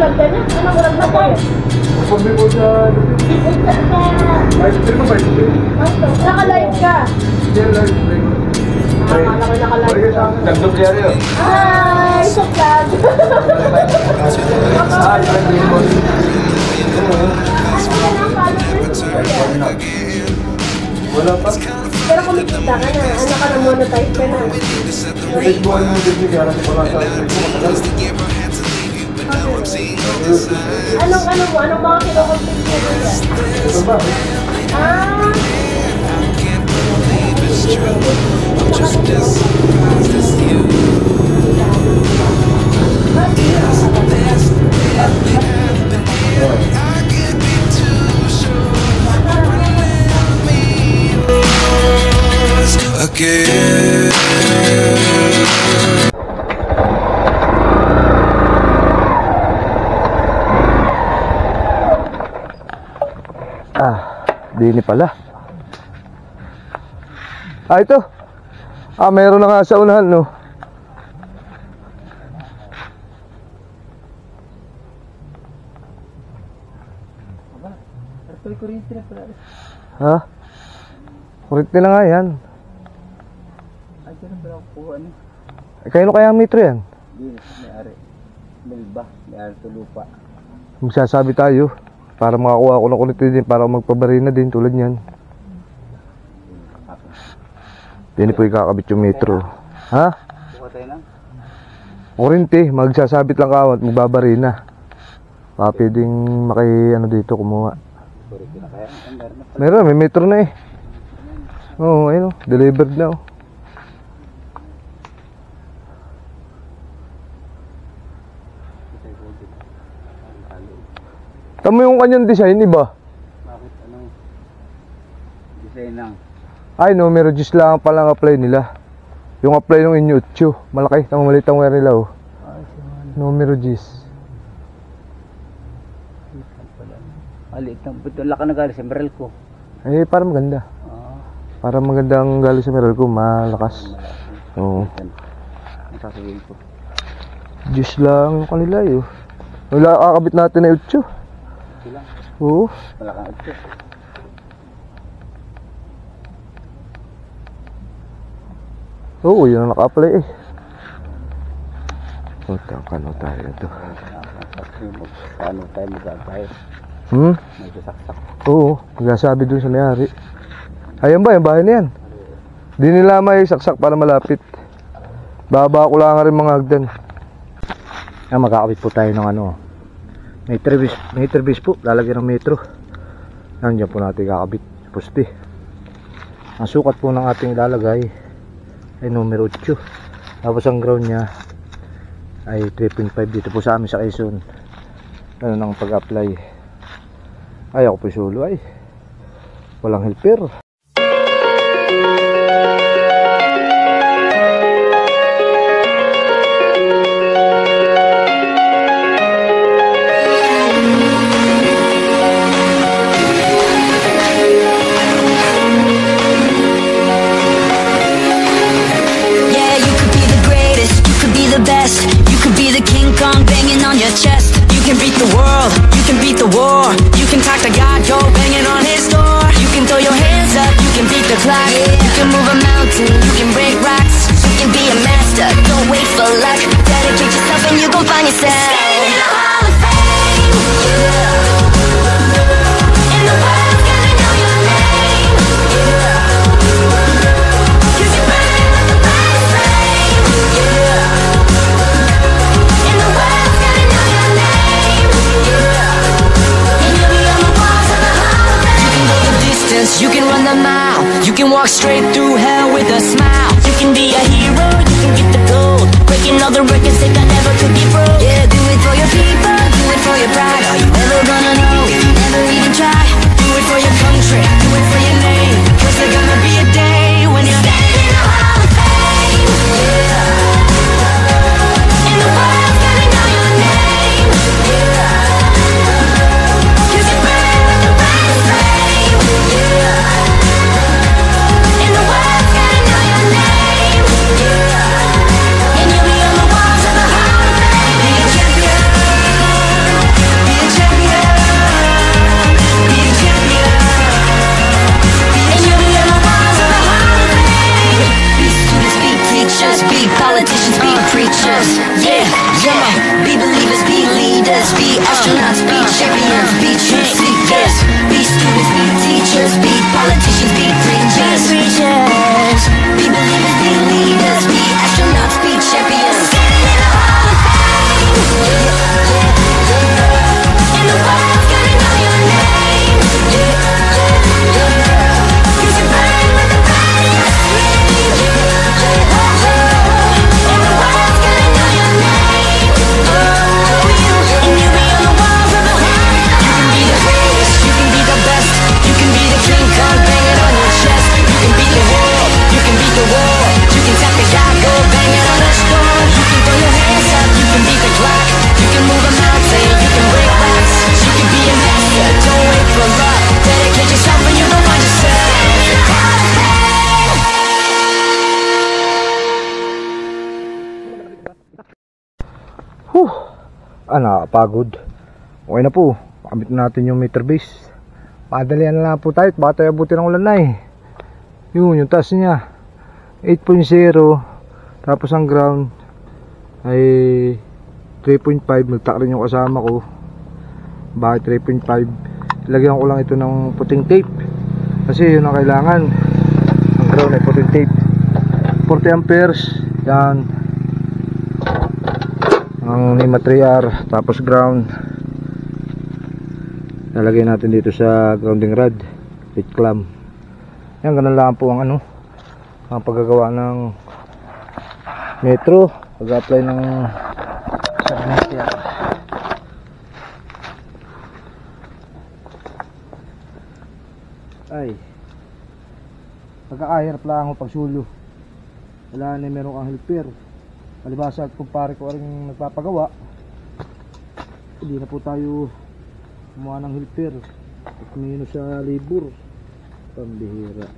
ulag ka na? Anong ulag na tayo? Sabi ko sa... Live stream mo ba? Naka-live ka? Hindi, live stream. Naka-live ka. Nagdoblero yun. Hi! Sa vlog! Wala pa. Pero kumikita ka na. Ano ka na, monetize ka na. Facebook ano yung video kaya natin pala sa Facebook. Anong mga kinukontent mo nila? Ito ba? Again. Dini pala. Ito. Meron na nga sa unahan, no. Ha? Kurente na nga yan. Kaya kaya ang metro yan? Hindi, may-ari. Melba, may-ari sa lupa. Magsasabi tayo para makakuha ako ng kurente din, para magpabarina din tulad yan. Hindi po ikakabit yung metro. Ha? Buka tayo na? Kurente, magsasabit lang ka at magbabarina. Baka pwedeng ano dito kumuha. Meron, may metro na eh. Oo, ayun o, delivered na o. Tama yung kanyang design, iba? Bakit anong design ng? Ay, numero 10 lang palang apply nila. Yung apply ng inyo 8. Malaki, tama maliit ang wire nila oh. Numero 10. Aliit lang. Ba't wala ka nag-alis sa Meralco? Eh, para maganda. Para maganda ang gali sa Meralco, malakas. Oo. Ang sasabihin ko. 10 lang yung kanila eh. Wala kakabit natin na 8. Lang. Oo. Wala kang agto. Oo, yun ang naka-apply eh. Kano tayo ito. Paano tayo mag-apply? May sasaksak. Oo, nagsasabi dun sa may-ari. Ayan ba, yung bahay na yan? Di nila may saksak para malapit. Baba ko lang rin mga hagdan. Magkakabit po tayo ng ano, meter base po, lalagyan ng metro. Nandiyan po natin kakabit poste. Ang sukat po ng ating ilalagay ay numero 8. Tapos ang ground niya ay 3.5 dito po sa amin sa Quezon. Ano nang pag-apply. Ay ako po solo ay walang helper. You could be the King Kong banging on your chest. You can beat the world, you can beat the war. You can talk to God, go banging on his door. You can throw your hands up, you can beat the clock. You can move a mountain, you can break rocks. You can be a master, don't wait for luck. Dedicate yourself and you gon' find yourself. Stand in the Hall of Fame, and the world's gonna know your name. Cause you're burning like a bright flame. And the world's gonna know your name. And you'll be on the walls of the Hall of Fame. You can go the distance, you can run the mile. You can walk straight through hell with a smile. You can be a hero, you can get the gold. Breaking all the records that never could be broke. Yeah, do it for your people, do it for your pride. Are you ever gonna know if you never even try? Do it for your country, do it for your name. Cause there's gonna be a day when you're standing in the Hall of Fame. And the world's gonna know your name. Cause you're burning like a bright flame. And the world's gonna know your name. And you'll be on the walls of the Hall of Fame. Astronauts be champions, be truth seekers, be students, be teachers, be politicians, be preachers, be believers, be leaders, be astronauts, be champions. Standing in the Hall of Fame, and the world's gonna know your name. 'Cause you burn with the brightest flame, and the world's gonna know your name. And you'll be on the walls of the hall. You can be the greatest, you can be the best, you can be the King Kong banging on your chest. You can beat the world, you can beat the war, you can tap the guy, go banging on the store. You can throw your hands up, you can beat the clock, you can move a mountain, you can break rocks. You can be a master, don't wait for luck. Dedicate yourself and you're the one yourself. Nakakapagod. Okay na po. Makamit na natin yung meter base. Padalian na lang po tayo. Baka tayo abutin ng ulan na eh. Yun, yung taas niya 8.0. Tapos ang ground ay 3.5. Nagtaka rin yung kasama ko. Bakit 3.5? Lagyan ko lang ito ng puting tape. Kasi yun ang kailangan. Ang ground ay puting tape. 40 amperes. Yan. Ang NEMA 3R, tapos ground lalagay natin dito sa grounding rod with clamp. Yan, ganun lang po ang ang paggagawa ng metro, pag-apply ng submeter. Ay, pagkakahirap lang ako pagsulo, wala na meron kang helper. Palibasa at kumpare ko rin nagpapagawa, hindi na po tayo kumuha ng helper at minus sa labor. Pambihira.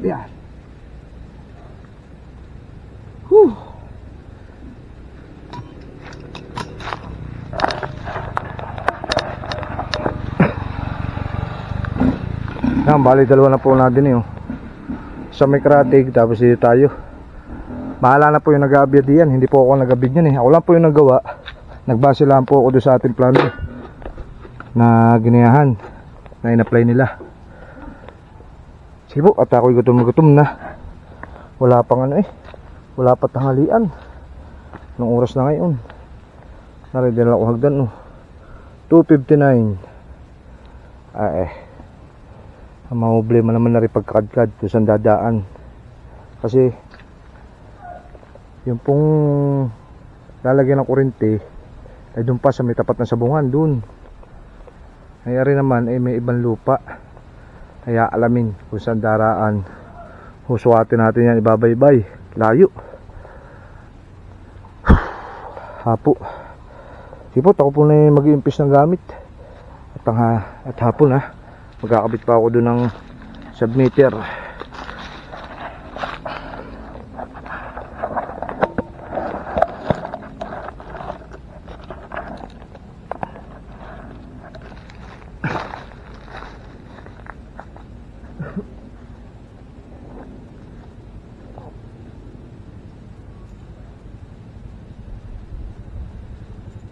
Yan. Yan, bali dalawa na po natin yun. Sa may karatig, tapos dito tayo. Bahala na po yung nag-aabya diyan. Hindi po ako nag-abid yan eh. Ako lang po yung nagawa. Nagbase lang po ako doon sa ating plano na ginayahan na in-apply nila. Sige po, at ako'y gutom na. Wala pang wala pa tanghalian. Anong oras na ngayon? Naready na ako hagdan 2:59. Ang mga problema naman na rin pagkakadkad kung saan dadaan. Kasi yung pong lalagyan ng kuryente ay doon pa sa may tapat na sabungan doon. Kaya rin naman may ibang lupa. Kaya alamin kung saan daraan. Husuatin natin yan, ibabaybay. Layo. Hapo. Sipot, ako po na mag-iimpis ng gamit. At hapon magkakabit pa ako doon ng submeter.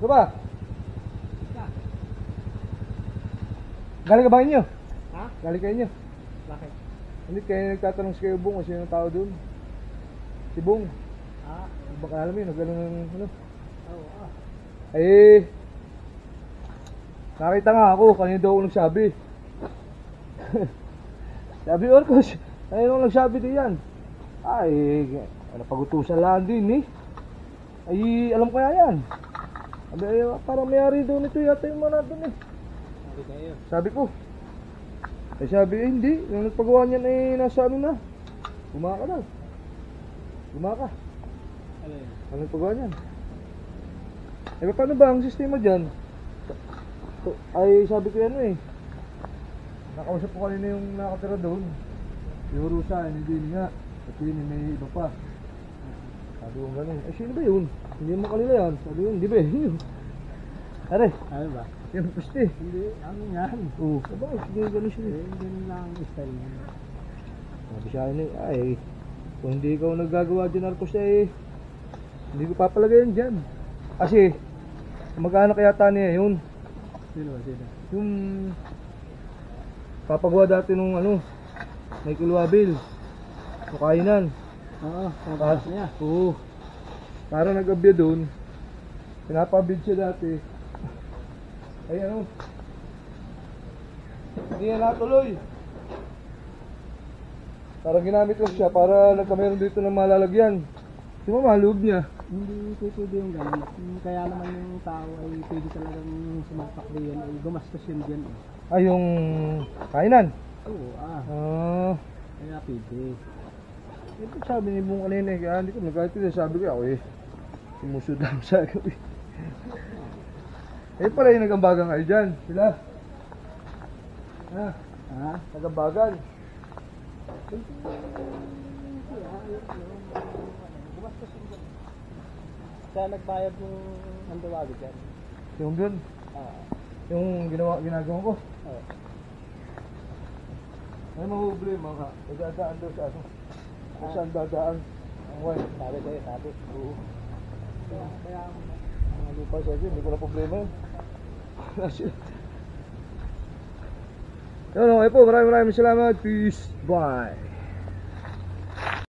Diba? Galing ka ba inyo? Ha? Galing ka inyo? Bakit? Hindi kayo nagtatanong si kayo Bong o sino yung tao doon? Si Bong. Ah? Baka alam yun, nagano ng Oo, Eh, nakita nga ako, kanina daw ako nagsabi. Sabi, Orcos, kanina ako nagsabi din yan. Napagutusan lang din Ay, alam ko yan. Parang may-ari doon ito yata yung mga doon Sabi ko, Eh sabi, hindi. Yung nagpagawa niyan eh, nasa ano na. Gumaka daw. Gumaka. Ano nagpagawa niyan? Eh paano ba ang sistema dyan? Ay sabi ko yan eh. Nakausap ko kanina yung nakatira doon. Siguro sa hindi nga. At yun may iba pa. Sabi ko ganun. Eh sino ba yun? Hindi mo kanila yan. Sabi yun, di ba yun? Are, Ano ba? yung puste. Hindi, ano yan? Oo. Aba, sige ganun siya. Ganun lang ang style niya. Sabi siya ni, ay, kung hindi ikaw naggagawa dyan Arcos eh, hindi ko papalagayan dyan. Kasi, mag-anak yata niya yun. Sino? Yung papagawa dati nung ano, Michael Wabil. Kainan. Oo, ang niya. Oo. Para nag-abya doon. Pinapabid siya dati. Ay ano? Hindi na natuloy. Parang ginamit ko siya para nagkameron dito ng malalagyan. Di ba maloob niya? Hindi pwede yung ganun. Kaya naman yung tao ay pwede talagang sumapak diyan ay gumastos yun dyan. Ay yung kainan. Oo, Kaya pwede. ito sabi ni Bung kanina eh. Kaya hindi ko nagkatid. Sabi ko ako eh. Sumusod lang sa gawin. Eh pala yung nagambagan kayo dyan. Sila. Ha? Nagambagan. Kaya nagbayad yung anduwagi dyan. Yung dun. Yung ginagawa ko. Ay problema ka. Dadaan doon sa ano. Kung saan dadaan. Ang wine. Sabi sa'yo, sabi. Oo. Kaya mga lupa sa akin, hindi ko na problema yun. Yun, okay po, maraming salamat. Peace. Bye.